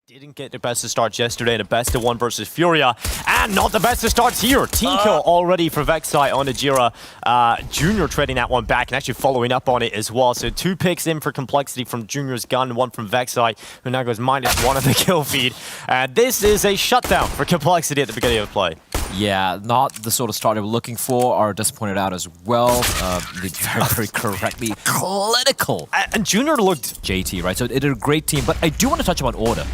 Didn't get the best of starts yesterday, the best of one versus FURIA, and not the best of starts here. Team kill already for Vexite on Jira. Junior trading that one back and actually following up on it as well. So 2 picks in for Complexity from Junior's gun, 1 from Vexite, who now goes -1 on the kill feed. And this is a shutdown for Complexity at the beginning of the play. Yeah, not the sort of start they were looking for. Ardess pointed out as well. They very correctly clinical. And Junior looked JT, right? So it is a great team, but I do want to touch upon Order.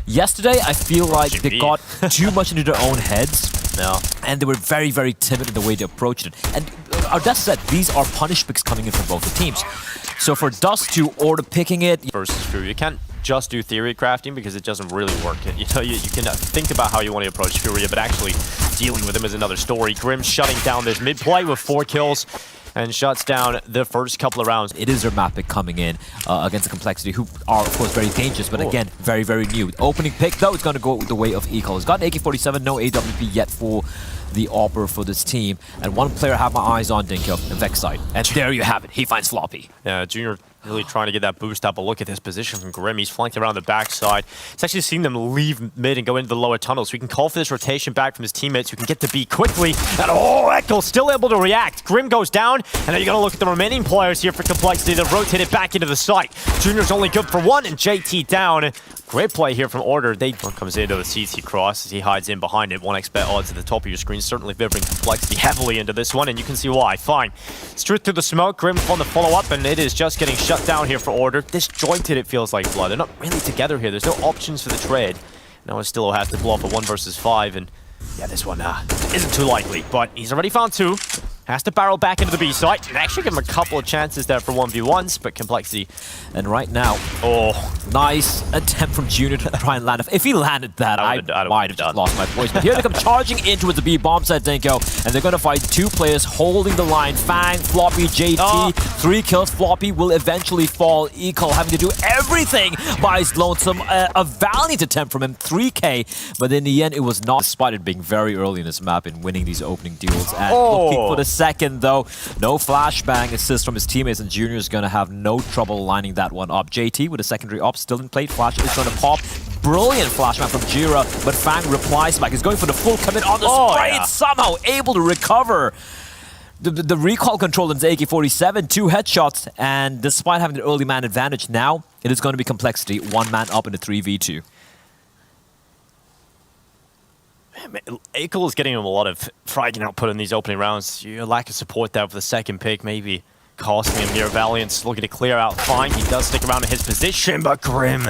Yesterday, I feel like they got too much into their own heads. No. And they were very, very timid in the way they approached it. And Ardess said these are punish picks coming in from both the teams. So for Dust to Order picking it versus FURIA, you can't just do theory crafting because it doesn't really work. You know, you can think about how you want to approach FURIA, but actually dealing with him is another story. Grim shutting down this mid play with 4 kills. And shuts down the first couple of rounds. It is their map pick coming in against the Complexity, who are, of course, very dangerous, but again, very, very new. Opening pick, though, is going to go the way of Eco. He's got an AK-47, no AWP yet for the Opera for this team. And one player I have my eyes on, Dinko, and Vexite. And there you have it. He finds Floppy. Yeah, Junior really trying to get that boost up, but look at this position from Grim. He's flanked around the backside. It's actually seen them leave mid and go into the lower tunnel, so we can call for this rotation back from his teammates who can get the B quickly. And Echo still able to react. Grim goes down, and now you gotta look at the remaining players here for Complexity that rotated back into the site. Junior's only good for 1, and JT down. Great play here from Order. One comes into the CT cross as he hides in behind it. 1x bet odds at the top of your screen, certainly favoring Complexity heavily into this one, and you can see why. Fine. Straight through the smoke, Grim on the follow-up, and it is just getting shut down here for Order. Disjointed, it feels like, Blood. They're not really together here. There's no options for the trade. Now Stillo has to blow up a 1 versus 5, and yeah, this one isn't too likely, but he's already found 2. Has to barrel back into the B site and actually give him a couple of chances there for 1v1s, but Complexity. And right now, nice attempt from Junior to try and land it. If he landed that, I might have just lost my voice. But here they come charging into the B bomb site, Dinko, and they're going to fight 2 players holding the line. Fang, Floppy, JT, 3 kills. Floppy will eventually fall. Eco having to do everything by his lonesome. A valiant attempt from him, 3k, but in the end, it was not, despite it being very early in this map in winning these opening duels. And looking for the second, though. No flashbang assist from his teammates, and Junior is going to have no trouble lining that one up. JT with a secondary op still in play. Flash is going to pop. Brilliant flashbang from Jira, but Fang replies back. He's going for the full commit on the spray. It's somehow able to recover the recoil control in his AK-47, 2 headshots, and despite having the early man advantage now, it is going to be Complexity, 1 man up in a 3v2. Akel is getting him a lot of fragging output in these opening rounds. Your lack of support there for the second pick maybe costing him here. Valiant's looking to clear out fine. He does stick around in his position, but Grim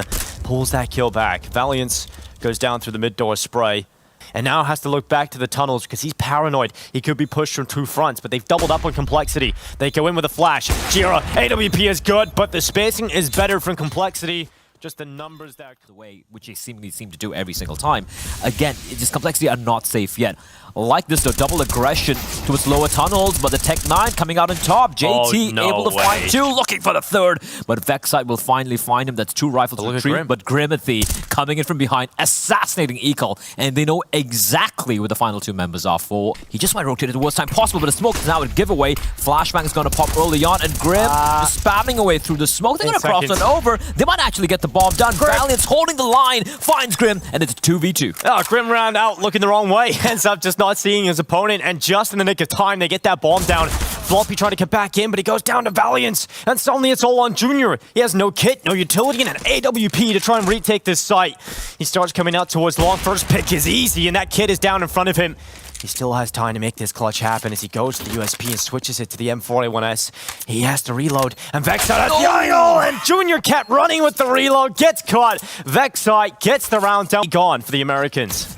pulls that kill back. Valiant goes down through the mid-door spray and now has to look back to the tunnels because he's paranoid. He could be pushed from 2 fronts, but they've doubled up on Complexity. They go in with a flash. Jira, AWP is good, but the spacing is better from Complexity. Just the numbers that the way which they seemingly seem to do every single time. Again, just Complexity are not safe yet. Like this though, double aggression towards lower tunnels, but the Tech 9 coming out on top. JT able to find 2, looking for the 3rd, but Vexite will finally find him. That's 2 rifles to retreat, but Grimathy coming in from behind, assassinating Eco, and they know exactly where the final 2 members are for. He just might rotate at the worst time possible, but the smoke is now a giveaway. Flashbang is going to pop early on, and Grim just spamming away through the smoke. They're going to cross on over. They might actually get the bomb done. Valiant's holding the line, finds Grim, and it's a 2v2. Grim ran out looking the wrong way, ends up just not seeing his opponent, and just in the nick of time, they get that bomb down. Floppy trying to get back in, but he goes down to Valiant, and suddenly it's all on Junior. He has no kit, no utility, and an AWP to try and retake this site. He starts coming out towards long. First pick is easy, and that kid is down in front of him. He still has time to make this clutch happen as he goes to the USP and switches it to the M4A1S. He has to reload, and Vexite has the angle, and Junior kept running with the reload, gets caught. Vexite gets the round down. Gone for the Americans.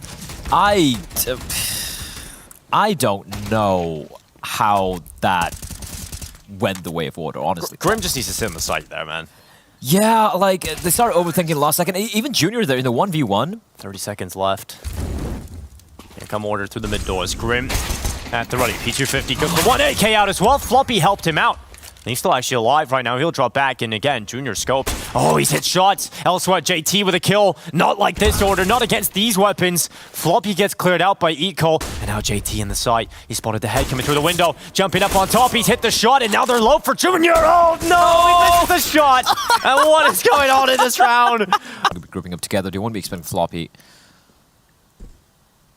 I don't know how that went the way of Order, honestly. Grim just needs to sit on the site there, man. Yeah, like, they started overthinking the last second. Even Junior there in the 1v1. 30 seconds left. Here come Order through the mid doors. Grim at the ready. P250 good for 1 AK out as well. Floppy helped him out. he's still actually alive right now. He'll drop back, and again, Junior scoped. Oh, he's hit shots. Elsewhere, JT with a kill. Not like this order, not against these weapons. Floppy gets cleared out by Eco, and now JT in the side. He spotted the head coming through the window, jumping up on top. He's hit the shot, and now they're low for Junior. Oh no, he missed the shot. And what is going on in this round? Grouping up together, they won't be expecting Floppy.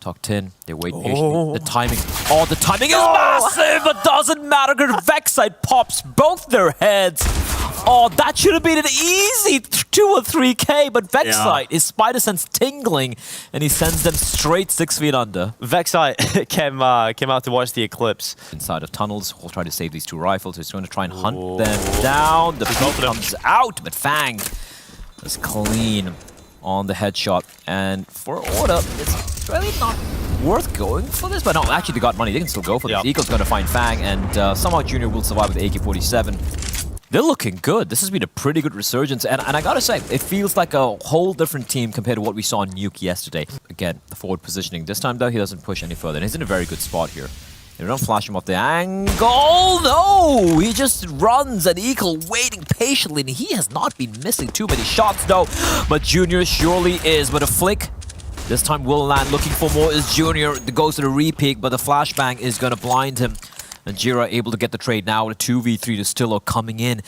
Tucked in, they wait patiently. The timing is massive, but doesn't matter because Vexite pops both their heads. Oh, that should have been an easy 2 or 3K, but Vexite is Spider Sense tingling, and he sends them straight 6 feet under. Vexite came out to watch the eclipse. Inside of tunnels, we'll try to save these two rifles. He's going to try and hunt them down. The peak comes out, but Fang is clean on the headshot. And for Order, it's really not worth going for this, but no, actually they got money. They can still go for this. Eagle's going to find Fang, and somehow Junior will survive with AK-47. They're looking good. This has been a pretty good resurgence, and I gotta say, it feels like a whole different team compared to what we saw in Nuke yesterday. Again, the forward positioning. This time, though, he doesn't push any further, and he's in a very good spot here. They don't flash him off the angle. No! He just runs, and Eagle waiting patiently, and he has not been missing too many shots, though. But Junior surely is. But a flick, this time will land. Looking for more is Junior. Goes to the re-peek, but the flashbang is gonna blind him. And Jira able to get the trade now with a 2v3 to Stillo coming in.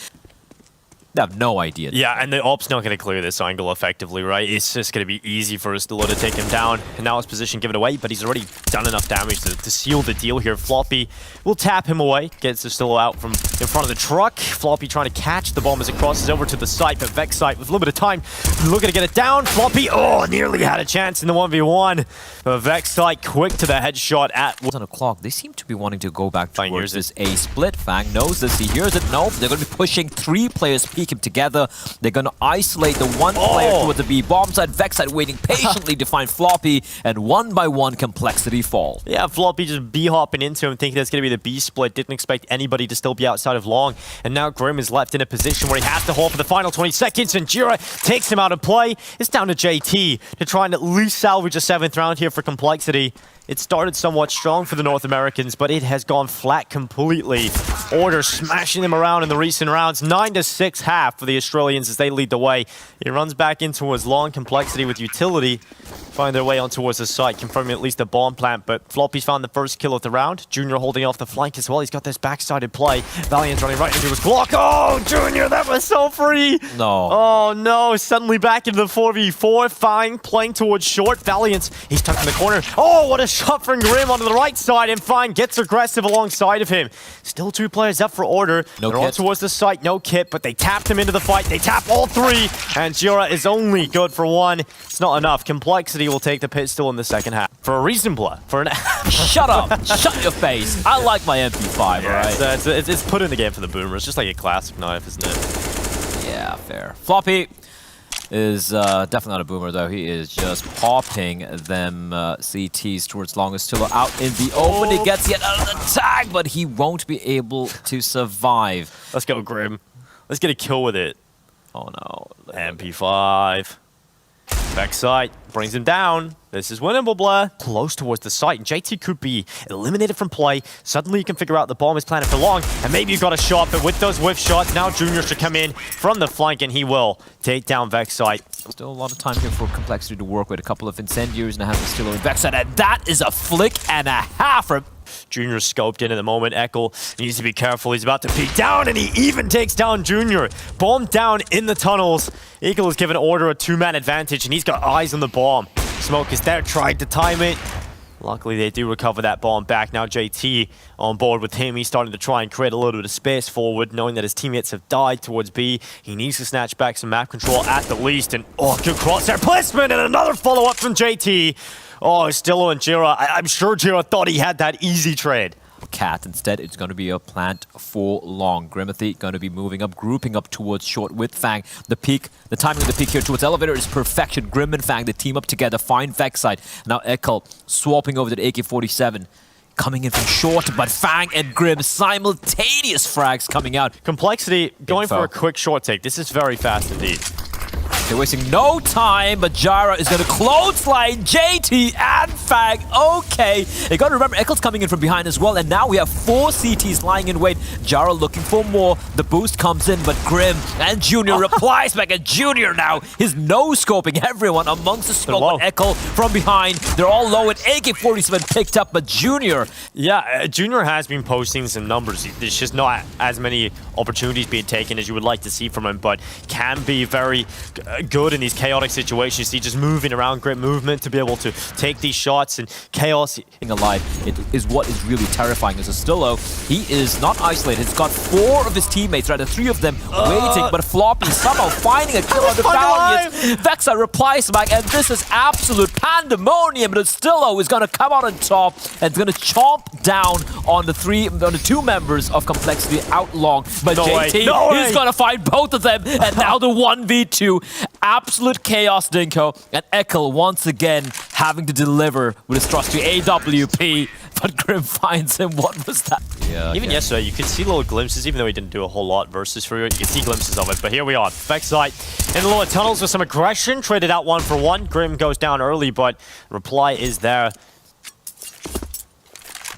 They have no idea. Yeah, and the op's not going to clear this angle effectively, right? It's just going to be easy for Stillo to take him down. And now his position given away, but he's already done enough damage to seal the deal here. Floppy will tap him away, gets Stillo out from in front of the truck. Floppy trying to catch the bomb as it crosses over to the site, but Vexite with a little bit of time looking to get it down. Floppy, nearly had a chance in the 1v1. But Vexite quick to the headshot at 1 o'clock. They seem to be wanting to go back towards this A split. Fang knows this. He hears it. Nope. They're going to be pushing 3 players, peek him together. They're going to isolate the one player towards the B bomb side. Vexite waiting patiently to find Floppy, and one by one, complexity fall. Yeah, Floppy just B-hopping into him, thinking that's going to be the B split. Didn't expect anybody to still be outside of long. And now Grim is left in a position where he has to hold for the final 20 seconds, and Jira takes him out of play. It's down to JT to try and at least salvage a 7th round here for complexity. It started somewhat strong for the North Americans, but it has gone flat completely. Order smashing them around in the recent rounds. 9-6 half for the Australians as they lead the way. He runs back in towards long. Complexity with utility. Find their way on towards the site, confirming at least a bomb plant, but Floppy's found the first kill of the round. Junior holding off the flank as well. He's got this backsided play. Valiant's running right into his block. Oh, Junior, that was so free. No. Oh, no. Suddenly back into the 4v4. Fang playing towards short. Valiant, he's tucked in the corner. Oh, what a shot from Grim onto the right side, and Fang gets aggressive alongside of him. Still 2 players up for Order. They're on towards the site. No kit, but they tapped him into the fight. They tap all 3, and Jira is only good for 1. It's not enough. Complexity will take the pit still in the second half. For a reason, for an... Shut up! Shut your face! I like my MP5, right? It's put in the game for the boomers, just like a classic knife, isn't it? Yeah, fair. Floppy is definitely not a boomer, though. He is just popping them CTs towards longest Stillo out in the open. He gets yet another tag, but he won't be able to survive. Let's go, Grim. Let's get a kill with it. Oh, no. MP5. Backside brings him down. This is winnable, blah. Close towards the site, and JT could be eliminated from play. Suddenly you can figure out the bomb is planted for long, and maybe you got a shot, but with those whiff shots, now Junior should come in from the flank, and he will take down Vexite. Still a lot of time here for Complexity to work with. A couple of incendiaries and a half of Stillo and Vexite, and that is a flick and a half from Junior scoped in at the moment. Echo needs to be careful. He's about to peek down, and he even takes down Junior. Bomb down in the tunnels. Eagle has given Order a 2-man advantage, and he's got eyes on the bomb. Smoke is there, tried to time it. Luckily, they do recover that bomb back. Now JT on board with him. He's starting to try and create a little bit of space forward, knowing that his teammates have died towards B. He needs to snatch back some map control at the least. And, good crosshair placement, and another follow-up from JT. Oh, Stillo and Jira. I'm sure Jira thought he had that easy trade. Cat. Instead, it's going to be a plant for long. Grimathy going to be moving up, grouping up towards short with Fang. The peak, the timing of the peak here towards elevator is perfection. Grim and Fang, they team up together, find Vexite. Now Ekel swapping over to the AK-47. Coming in from short, but Fang and Grim simultaneous frags coming out. Complexity going for a quick short take. This is very fast indeed. They're wasting no time, but Jara is going to clothesline JT and Fag. Okay. You got to remember, Eccles coming in from behind as well, and now we have 4 CTs lying in wait. Jara looking for more. The boost comes in, but Grim and Junior replies back, and Junior now is no-scoping everyone amongst the smoke. Eccles from behind. They're all low, and AK-47 picked up, but Junior... Yeah, Junior has been posting some numbers. There's just not as many opportunities being taken as you would like to see from him, but can be very good in these chaotic situations. He's just moving around, great movement to be able to take these shots, and chaos. Alive, it is what is really terrifying. As a Stillo, he is not isolated. He's got 4 of his teammates, rather 3 of them waiting, but Floppy somehow finding a kill on the Valiant. Vexa replies back, and this is absolute pandemonium, but Stillo is going to come out on top and going to chomp down on the 2 members of Complexity Outlong. But JT is going to find both of them, and now the 1v2. Absolute chaos, Dinko. And Eccles once again having to deliver with his trusty AWP. But Grim finds him. What was that? Yeah, even yesterday, you could see little glimpses, even though he didn't do a whole lot versus FURIA. You could see glimpses of it. But here we are. Vexite in the lower tunnels with some aggression. Traded out 1 for 1. Grim goes down early, but reply is there.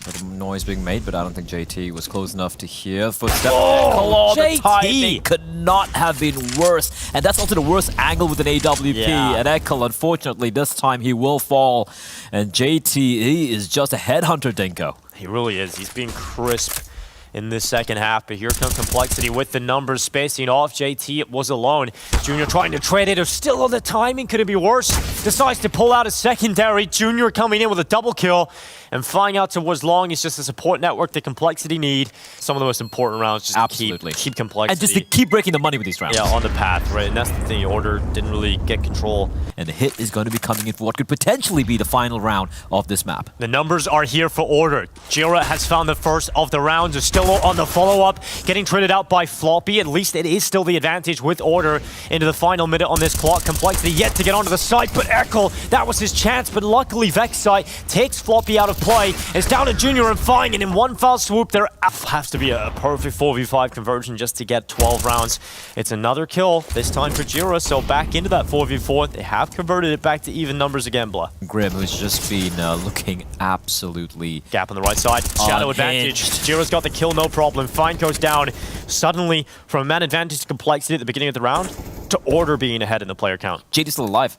Bit of noise being made, but I don't think JT was close enough to hear. Footstep. The timing could not have been worse. And that's also the worst angle with an AWP. And Eccles, unfortunately, this time he will fall. And JT, he is just a headhunter, Dinko. He really is. He's being crisp in this second half, but here comes Complexity with the numbers spacing off. JT was alone. Junior trying to trade it. Still on the timing. Could it be worse? Decides to pull out a secondary. Junior coming in with a double kill and flying out towards long. It's just the support network that Complexity need. Some of the most important rounds just to keep Complexity. And just to keep breaking the money with these rounds. Yeah, on the path, right? And that's the thing. Order didn't really get control. And the hit is going to be coming in for what could potentially be the final round of this map. The numbers are here for Order. Jira has found the first of the rounds. Is still on the follow-up, getting traded out by Floppy. At least it is still the advantage with Order into the final minute on this clock. Complexity yet to get onto the site, but Eccles, that was his chance. But luckily, Vexite takes Floppy out of play. It's down to Junior and Fine, and in one foul swoop, there has to be a perfect 4v5 conversion just to get 12 rounds. It's another kill, this time for Jira, so back into that 4v4. They have converted it back to even numbers again, Blah. Grim, who's just been looking absolutely... Gap on the right side, shadow advantage. Jira's got the kill, no problem. Fine goes down suddenly from a man advantage to Complexity at the beginning of the round to Order being ahead in the player count. JD's still alive.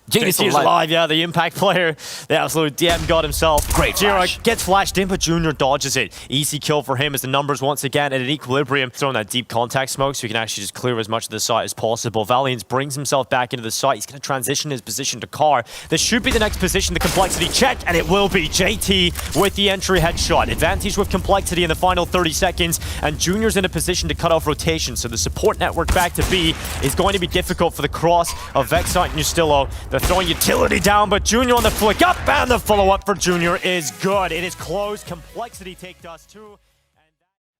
JD's alive, yeah, the impact player, the absolute DM god himself. Great flash. Jira gets flashed in, but Junior dodges it. Easy kill for him as the numbers once again at an equilibrium. Throwing that deep contact smoke so he can actually just clear as much of the site as possible. Valiant brings himself back into the site. He's going to transition his position to Car. This should be the next position, the Complexity check, and it will be JT with the entry headshot. Advantage with Complexity in the final 30 seconds, and Junior's in a position to cut off rotation, so the support network back to B is going to be difficult for the cross of Vexite and Ustillo. They're throwing utility down, but Junior on the flick up, and the follow-up for Junior is good. It is close. Complexity take dust too.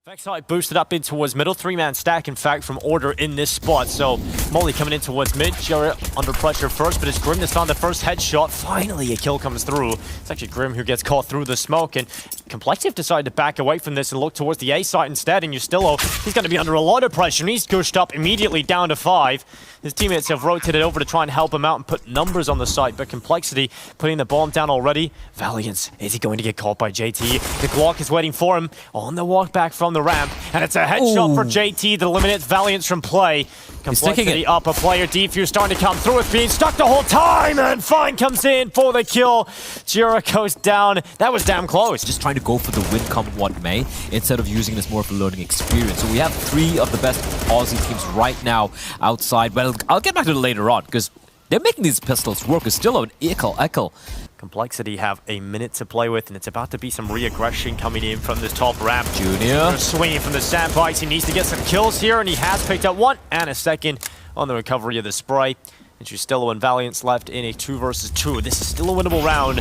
Vexite boosted up in towards middle, 3-man stack, in fact, from Order in this spot. So, Molly coming in towards mid, Jarrett under pressure first, but it's Grim that's found the first headshot. Finally, a kill comes through. It's actually Grim who gets caught through the smoke, and Complexity have decided to back away from this and look towards the A site instead, and Ustillo, he's going to be under a lot of pressure, and he's pushed up immediately down to 5. His teammates have rotated over to try and help him out and put numbers on the site, but Complexity putting the bomb down already. Valiant, is he going to get caught by JT? The Glock is waiting for him on the walk back from the ramp, and it's a headshot for JT that eliminates Valiant from play. Complexity up, a player defuse starting to come through. It's being stuck the whole time, and Fine comes in for the kill. Jira goes down. That was damn close. Just trying to go for the win come what may, instead of using this more of a learning experience. So we have 3 of the best Aussie teams right now outside. Well, I'll get back to it later on, because they're making these pistols work. It's still an Eccles. Complexity have a minute to play with, and it's about to be some re-aggression coming in from this top ramp. Junior swinging from the sandbags. He needs to get some kills here, and he has picked up 1 and a second on the recovery of the spray. And Justillo and Valiant's left in a 2 versus 2. This is still a winnable round.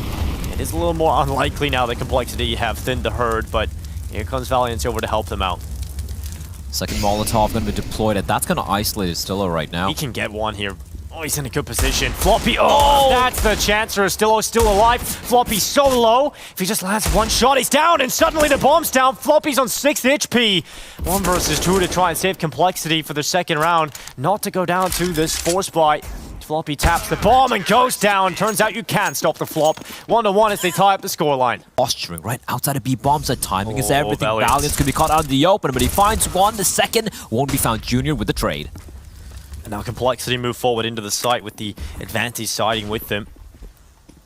It is a little more unlikely now that Complexity have thinned the herd, but here comes Valiant over to help them out. Second Molotov going to be deployed, and that's going to isolate Justillo right now. He can get one here. Oh, he's in a good position. Floppy, oh, that's the chancer. Still alive. Floppy so low. If he just lands one shot, he's down, and suddenly the bomb's down. Floppy's on 6 HP. 1 versus 2 to try and save Complexity for the second round. Not to go down to this force buy. Floppy taps the bomb and goes down. Turns out you can stop the flop. 1-1 as they tie up the scoreline. Posturing right outside of B bombs at timing is everything. Valiant's gonna be caught out in the open, but he finds one. The second won't be found. Junior with the trade. And now Complexity move forward into the site with the advantage siding with them.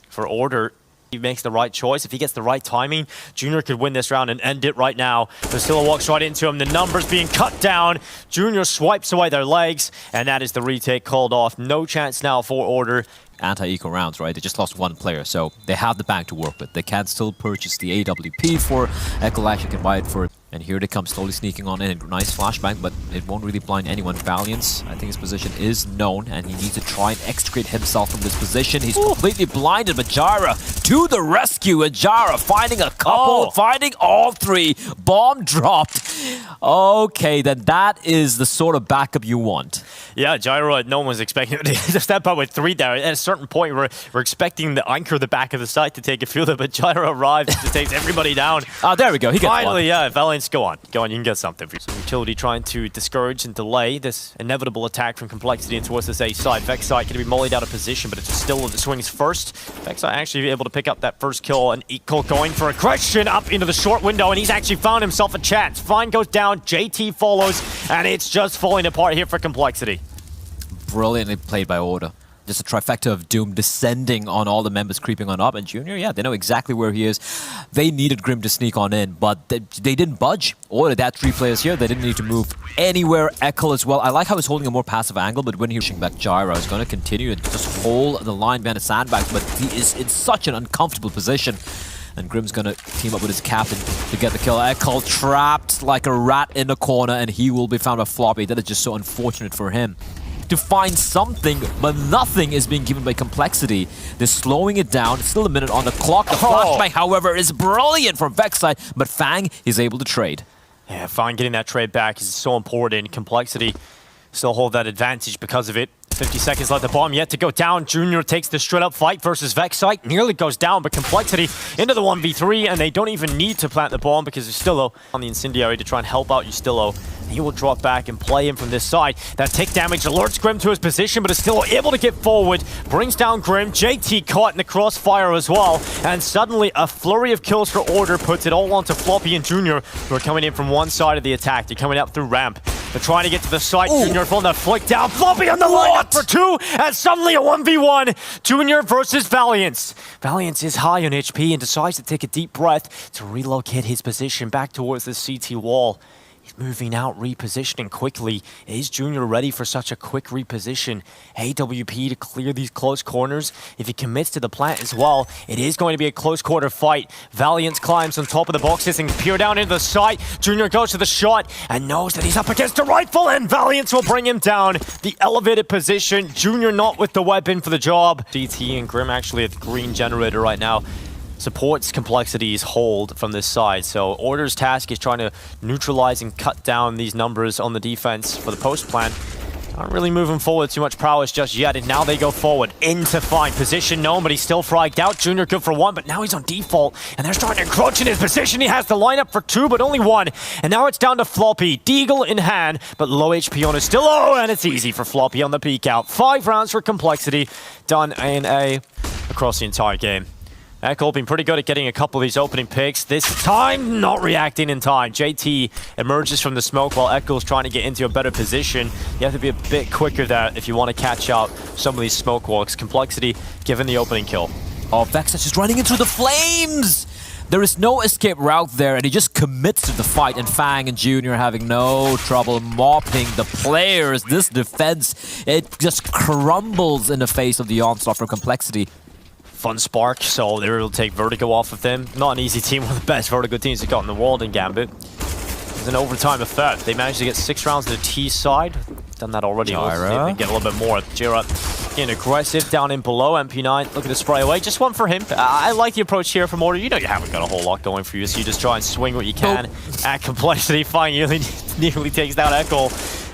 For Order, he makes the right choice. If he gets the right timing, Junior could win this round and end it right now. Priscilla walks right into him. The numbers being cut down. Junior swipes away their legs, and that is the retake called off. No chance now for Order. Anti-eco rounds, right? They just lost 1 player, so they have the bank to work with. They can still purchase the AWP for Echo. Actually can buy it for. And here they come, slowly sneaking on in. Nice flashbang, but it won't really blind anyone. Valiance, I think his position is known, and he needs to try and extricate himself from this position. He's completely blinded, but Jara to the rescue. And Jara finding a couple, finding all 3. Bomb dropped. Okay, then that is the sort of backup you want. Yeah, Gyro, no one was expecting to step out with 3 there. At a certain point, we're expecting the anchor the back of the site to take a fielder, but Gyro arrives and just takes everybody down. Oh, there we go. He gets Finally, one. Yeah, Valiance, go on, you can get something. So Utility trying to discourage and delay this inevitable attack from Complexity and towards this A side. Vexite going to be mollied out of position, but it's still the swings first. Vexite actually able to pick up that first kill, and Equal going for aggression up into the short window, and he's actually found himself a chance. Fine goes down, JT follows, and it's just falling apart here for Complexity. Brilliantly played by Order. Just a trifecta of doom descending on all the members creeping on up. And Junior, yeah, they know exactly where he is. They needed Grim to sneak on in, but they didn't budge. Order that 3 players here. They didn't need to move anywhere. Echo as well. I like how he's holding a more passive angle, but when he's pushing back, Gyra is going to continue to just hold the line behind the sandbags, but he is in such an uncomfortable position. And Grim's going to team up with his captain to get the kill. Echo trapped like a rat in the corner, and he will be found by Floppy. That is just so unfortunate for him. To find something, but nothing is being given by Complexity. They're slowing it down. Still a minute on the clock. The flashbang, however, is brilliant from Vexite, but Fang is able to trade. Yeah, Fang getting that trade back is so important. Complexity still hold that advantage because of it. 50 seconds left. The bomb yet to go down. Junior takes the straight up fight versus Vexite. Nearly goes down, but Complexity into the 1v3, and they don't even need to plant the bomb because Ustillo on the incendiary to try and help out Ustillo. He will drop back and play him from this side. That tick damage alerts Grim to his position, but is still able to get forward. Brings down Grim. JT caught in the crossfire as well. And suddenly a flurry of kills for Order puts it all onto Floppy and Junior, who are coming in from one side of the attack. They're coming up through ramp. They're trying to get to the site. Ooh. Junior pulling that flick down. Floppy on the lineup for 2, and suddenly a 1v1. Junior versus Valiance. Valiance is high on HP and decides to take a deep breath to relocate his position back towards the CT wall. He's moving out, repositioning quickly. Is Junior ready for such a quick reposition? AWP to clear these close corners. If he commits to the plant as well, it is going to be a close quarter fight. Valiance climbs on top of the boxes and peer down into the site. Junior goes to the shot and knows that he's up against a rifle, and Valiance will bring him down. The elevated position. Junior not with the weapon for the job. DT and Grim actually at the green generator right now. Supports Complexity's hold from this side. So Order's task is trying to neutralize and cut down these numbers on the defense for the post plan. Aren't really moving forward too much prowess just yet, and now they go forward into Fine. Position known, but he's still fragged out. Junior good for 1, but now he's on default, and they're starting to encroach in his position. He has the lineup for 2, but only 1. And now it's down to Floppy. Deagle in hand, but low HP on his still. Oh, and it's easy for Floppy on the peek out. 5 rounds for Complexity, done in A across the entire game. Echo been pretty good at getting a couple of these opening picks. This time, not reacting in time. JT emerges from the smoke while Echo's trying to get into a better position. You have to be a bit quicker there if you want to catch out some of these smoke walks. Complexity given the opening kill. Oh, Vexite just running into the flames! There is no escape route there, and he just commits to the fight, and Fang and Junior having no trouble mopping the players. This defense, it just crumbles in the face of the onslaught from Complexity. Fun spark, so they're able to take Vertigo off of them. Not an easy team, one of the best Vertigo teams they've got in the world in Gambit. It's an overtime effect. They managed to get 6 rounds to the T side. Done that already. They get a little bit more. Jira getting aggressive down in below. MP9 looking to spray away. Just one for him. I like the approach here from Order. You know you haven't got a whole lot going for you, so you just try and swing what you can at Complexity. Fine nearly takes down Echo.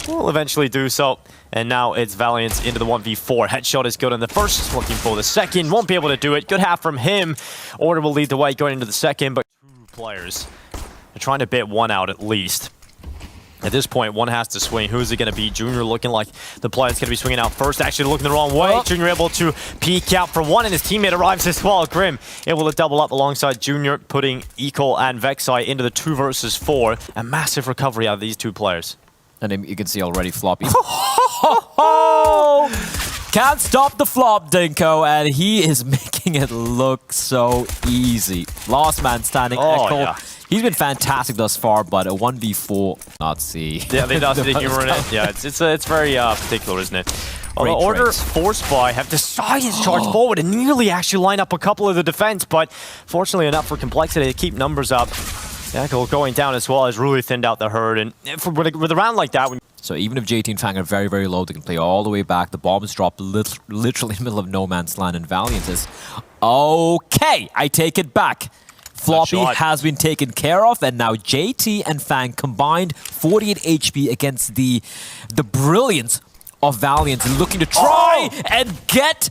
will eventually do so. And now it's Valiant into the 1v4. Headshot is good on the first, looking for the second. Won't be able to do it. Good half from him. Order will lead the way going into the second, but two players are trying to bait one out at least. At this point, one has to swing. Who's it going to be? Junior looking like the player that's going to be swinging out first. Actually looking the wrong way. Oh. Junior able to peek out for one, and his teammate arrives as well. Grim able to double up alongside Junior, putting Eco and Vexai into the 2 versus 4. A massive recovery out of these two players. And you can see already Floppy. Can't stop the flop, Dinko, and he is making it look so easy. Last man standing. Echo. Yeah. He's been fantastic thus far, but a 1v4, not see. Yeah, they lost the humor in it. Yeah, it's very particular, isn't it? Order forced by have decided to charge forward and nearly actually line up a couple of the defense, but fortunately enough for Complexity to keep numbers up. Echo going down as well has really thinned out the herd, and with a round like that. So even if JT and Fang are very, very low, they can play all the way back. The bomb is dropped literally in the middle of no man's land, and Valiant is okay. I take it back. Floppy has been taken care of, and now JT and Fang combined 48 HP against the brilliance of Valiant, looking to try and get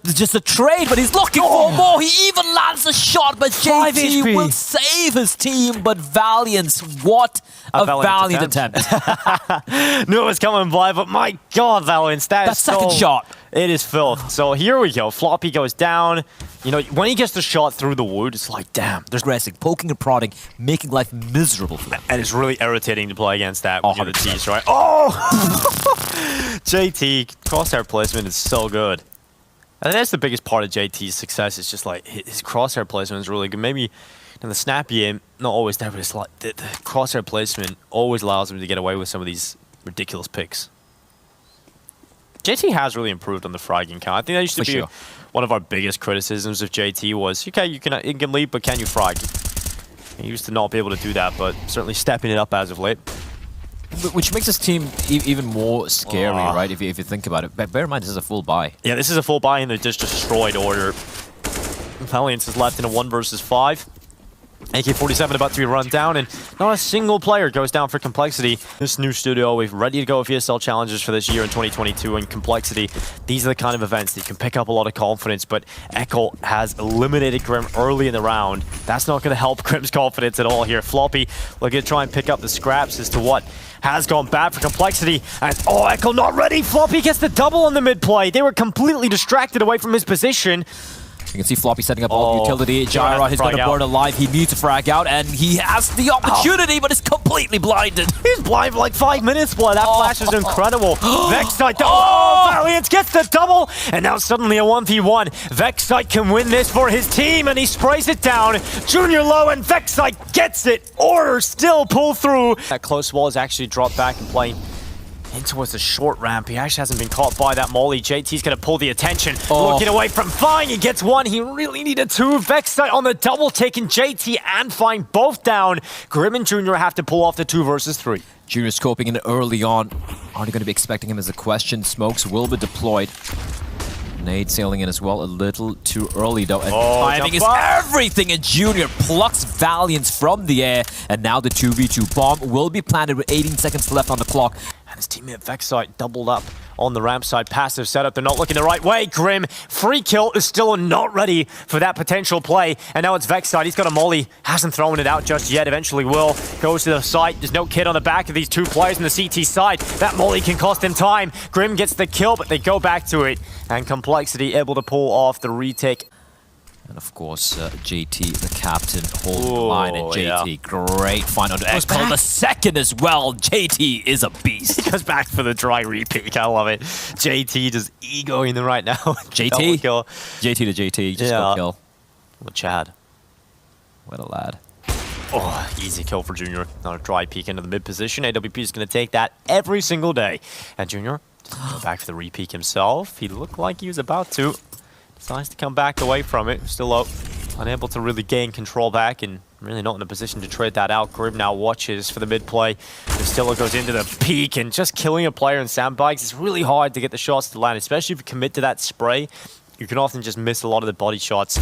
just a trade, but he's looking for more. He even lands a shot, but JT will save his team. But Valiant's, what a valiant attempt. Knew it was coming by, but my God, Valiant, that second shot. It is filth. So here we go. Floppy goes down. You know, when he gets the shot through the wood, it's like, damn. There's aggressive, poking and prodding, making life miserable for them. And it's really irritating to play against that with the T's, right? Oh! JT, crosshair placement is so good. And that's the biggest part of JT's success. It's just like his crosshair placement is really good. Maybe in the snappy aim, not always there, but it's like the crosshair placement always allows him to get away with some of these ridiculous picks. JT has really improved on the fragging count. I think that used to be one of our biggest criticisms of JT was, okay, you can lead, but can you frag? He used to not be able to do that, but certainly stepping it up as of late. Which makes his team even more scary, right? If you think about it. But bear in mind, this is a full buy. Yeah, this is a full buy, and they just destroyed Order. Valiant is left in a 1 versus 5. AK-47 about to be run down, and not a single player goes down for Complexity. This new studio, we're ready to go with ESL challenges for this year in 2022, and Complexity, these are the kind of events that you can pick up a lot of confidence, but Echo has eliminated Grim early in the round. That's not going to help Grim's confidence at all here. Floppy looking to try and pick up the scraps as to what has gone bad for Complexity, and Echo not ready. Floppy gets the double on the mid play. They were completely distracted away from his position. You can see Floppy setting up all the utility. Gyra, he's going to burn alive. He needs to frag out, and he has the opportunity, but is completely blinded. He's blind for like 5 minutes. Boy, that flash is incredible. Vexite, Valiant gets the double, and now suddenly a 1v1. Vexite can win this for his team, and he sprays it down. Junior low, and Vexite gets it. Order still pull through. That close wall is actually dropped back and playing in towards the short ramp. He actually hasn't been caught by that molly. JT's going to pull the attention. Looking away from Fine. He gets one. He really needed two. Vexite on the double, taking JT and Fine both down. Grim and Junior have to pull off the 2 versus 3. Junior scoping in early on. Are they going to be expecting him as a question? Smokes will be deployed. Nade sailing in as well, a little too early though. And timing is everything, and Junior plucks Valiant from the air. And now the 2v2 bomb will be planted with 18 seconds left on the clock. And his teammate Vexite doubled up on the ramp side. Passive setup, they're not looking the right way. Grim, free kill, is still not ready for that potential play. And now it's Vexite, he's got a molly, hasn't thrown it out just yet, eventually will. Goes to the site, there's no kid on the back of these two players on the CT side. That molly can cost him time. Grim gets the kill, but they go back to it. And Complexity able to pull off the retake. And of course, JT, the captain, holding the line, and JT, great find onto Echo. The second as well. JT is a beast. He goes back for the dry repeat. I love it. JT just egoing them right now. JT? JT to JT, just go kill. Well, Chad. What a lad. Oh, easy kill for Junior. Not a dry peek into the mid position. AWP is going to take that every single day. And Junior, go back for the repeat himself. He looked like he was about to. Decides to come back away from it. Still up. Unable to really gain control back, and really not in a position to trade that out. Grim now watches for the mid play. Castillo goes into the peak, and just killing a player in sandbags is really hard to get the shots to land, especially if you commit to that spray. You can often just miss a lot of the body shots.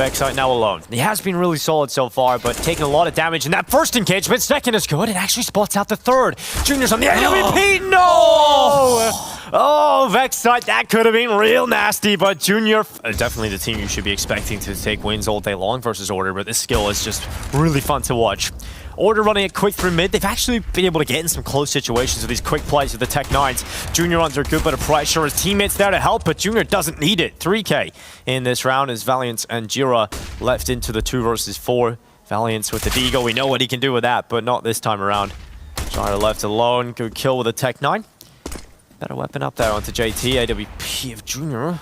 Vexite now alone. He has been really solid so far, but taking a lot of damage in that first engagement. Second is good. It actually spots out the third. Junior's on the AWP. No! Oh, Vexite, that could have been real nasty, but Junior, definitely the team you should be expecting to take wins all day long versus Order, but this skill is just really fun to watch. Order running it quick through mid. They've actually been able to get in some close situations with these quick plays with the Tech 9s. Junior under a good bit of pressure. His teammates there to help, but Junior doesn't need it. 3K in this round as Valiant and Jira left into the 2 versus 4. Valiant with the Deagle. We know what he can do with that, but not this time around. Jira left alone. Good kill with the Tech 9. Better weapon up there onto JT. AWP of Junior.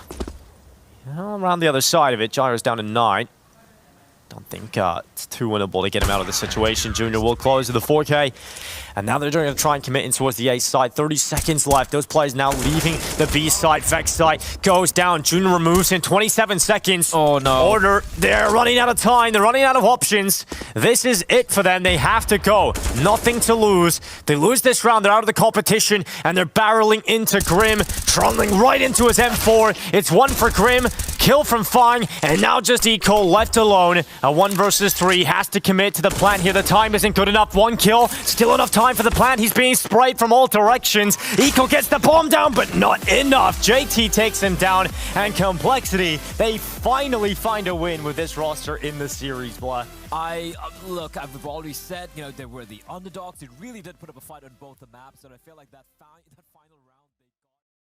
Around the other side of it. Gyro's down to 9. Don't think it's too winnable to get him out of the situation. Junior will close to the 4K. And now they're going to try and commit in towards the A side. 30 seconds left. Those players now leaving the B side. Vexite goes down. Junior removes in 27 seconds. Oh, no. Order, they're running out of time. They're running out of options. This is it for them. They have to go. Nothing to lose. They lose this round. They're out of the competition. And they're barreling into Grim. Trundling right into his M4. It's 1 for Grim. Kill from Fang. And now just Eco left alone. A 1 versus 3. Has to commit to the plant here. The time isn't good enough. 1 kill. Still enough time for the plant. He's being sprayed from all directions. Eco gets the bomb down, but not enough. JT takes him down, and Complexity, they finally find a win with this roster in the series, blah. Look, I've already said, you know, they were the underdogs. They really did put up a fight on both the maps, and I feel like that